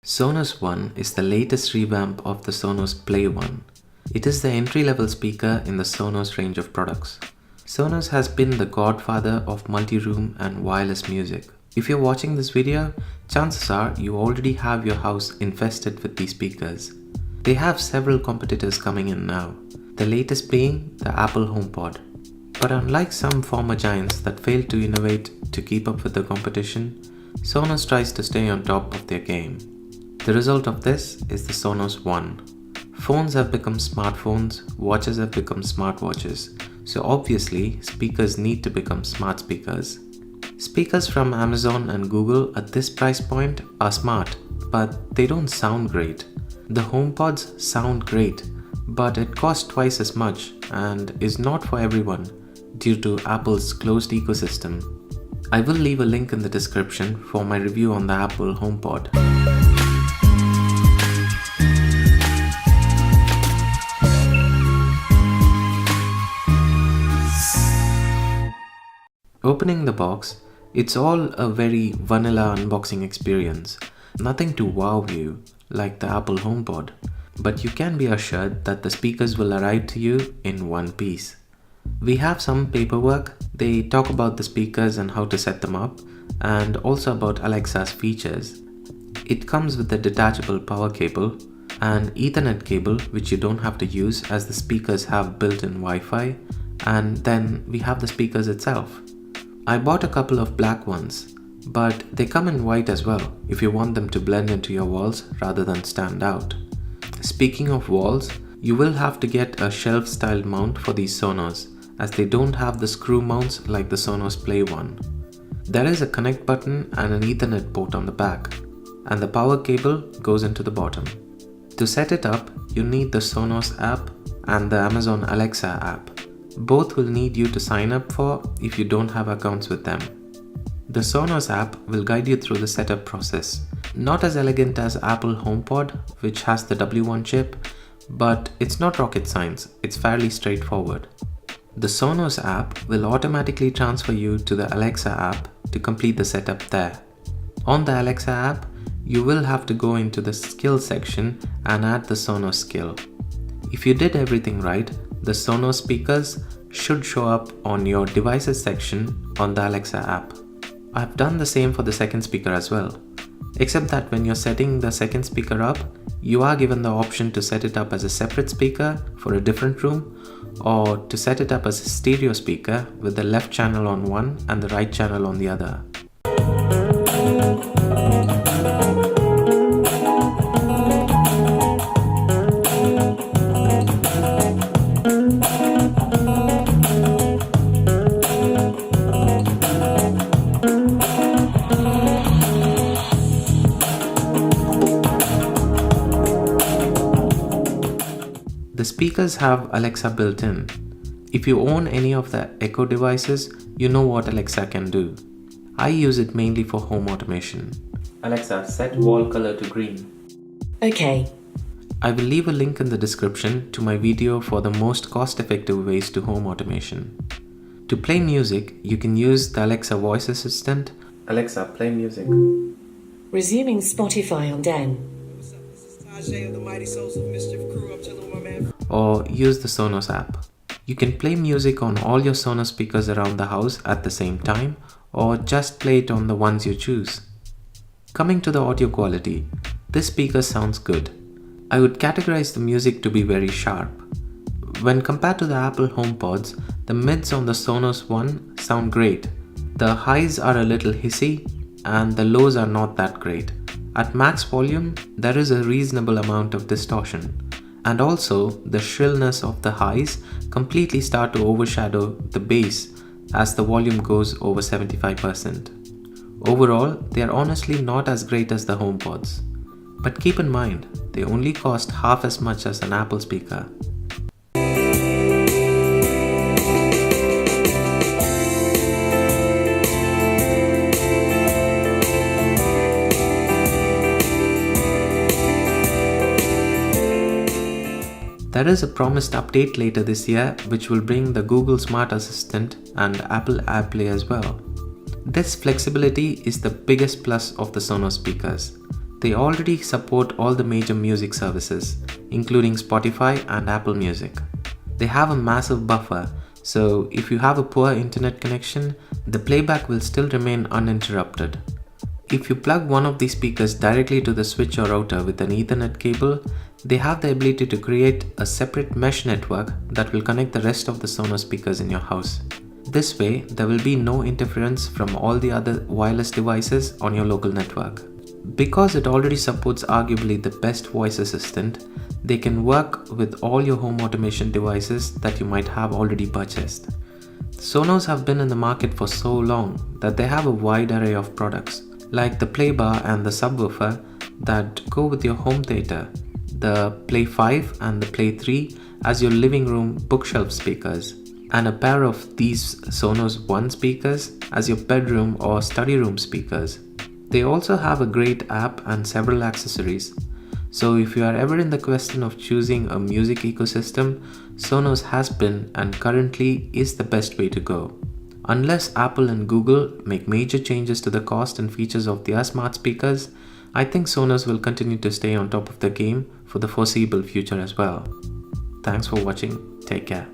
Sonos One is the latest revamp of the Sonos Play One. It is the entry-level speaker in the Sonos range of products. Sonos has been the godfather of multi-room and wireless music. If you're watching this video, chances are you already have your house infested with these speakers. They have several competitors coming in now, the latest being the Apple HomePod. But unlike some former giants that failed to innovate to keep up with the competition, Sonos tries to stay on top of their game. The result of this is the Sonos One. Phones have become smartphones, watches have become smartwatches, so obviously speakers need to become smart speakers. Speakers from Amazon and Google at this price point are smart, but they don't sound great. The HomePods sound great, but it costs twice as much and is not for everyone due to Apple's closed ecosystem. I will leave a link in the description for my review on the Apple HomePod. Opening the box, it's all a very vanilla unboxing experience. Nothing to wow you like the Apple HomePod, but you can be assured that the speakers will arrive to you in one piece. We have some paperwork. They talk about the speakers and how to set them up, and also about Alexa's features. It comes with a detachable power cable, an Ethernet cable which you don't have to use as the speakers have built-in Wi-Fi, and then we have the speakers itself. I bought a couple of black ones, but they come in white as well if you want them to blend into your walls rather than stand out. Speaking of walls, you will have to get a shelf-style mount for these Sonos, as they don't have the screw mounts like the Sonos Play One. There is a connect button and an Ethernet port on the back, and the power cable goes into the bottom. To set it up, you need the Sonos app and the Amazon Alexa app. Both will need you to sign up for if you don't have accounts with them. The Sonos app will guide you through the setup process. Not as elegant as Apple HomePod, which has the W1 chip, but it's not rocket science, it's fairly straightforward. The Sonos app will automatically transfer you to the Alexa app to complete the setup there. On the Alexa app, you will have to go into the skill section and add the Sonos skill. If you did everything right, the Sonos speakers should show up on your devices section on the Alexa app. I've done the same for the second speaker as well, except that when you're setting the second speaker up, you are given the option to set it up as a separate speaker for a different room, or to set it up as a stereo speaker with the left channel on one and the right channel on the other. The speakers have Alexa built in. If you own any of the Echo devices, you know what Alexa can do. I use it mainly for home automation. Alexa, set wall color to green. Okay. I will leave a link in the description to my video for the most cost-effective ways to home automation. To play music, you can use the Alexa voice assistant. Alexa, play music. Resuming Spotify on Den. Or use the Sonos app. You can play music on all your Sonos speakers around the house at the same time, or just play it on the ones you choose. Coming to the audio quality, this speaker sounds good. I would categorize the music to be very sharp. When compared to the Apple HomePods, the mids on the Sonos One sound great. The highs are a little hissy, and the lows are not that great. At max volume, there is a reasonable amount of distortion. And also, the shrillness of the highs completely start to overshadow the bass as the volume goes over 75%. Overall, they are honestly not as great as the HomePods. But keep in mind, they only cost half as much as an Apple speaker. There is a promised update later this year which will bring the Google Smart Assistant and Apple AirPlay as well. This flexibility is the biggest plus of the Sonos speakers. They already support all the major music services, including Spotify and Apple Music. They have a massive buffer, so if you have a poor internet connection, the playback will still remain uninterrupted. If you plug one of these speakers directly to the switch or router with an Ethernet cable, they have the ability to create a separate mesh network that will connect the rest of the Sonos speakers in your house. This way, there will be no interference from all the other wireless devices on your local network. Because it already supports arguably the best voice assistant, they can work with all your home automation devices that you might have already purchased. Sonos have been in the market for so long that they have a wide array of products, like the Play Bar and the subwoofer that go with your home theater, the Play 5 and the Play 3 as your living room bookshelf speakers, and a pair of these Sonos One speakers as your bedroom or study room speakers. They also have a great app and several accessories. So if you are ever in the question of choosing a music ecosystem, Sonos has been and currently is the best way to go. Unless Apple and Google make major changes to the cost and features of their smart speakers, I think Sonos will continue to stay on top of the game for the foreseeable future as well. Thanks for watching. Take care.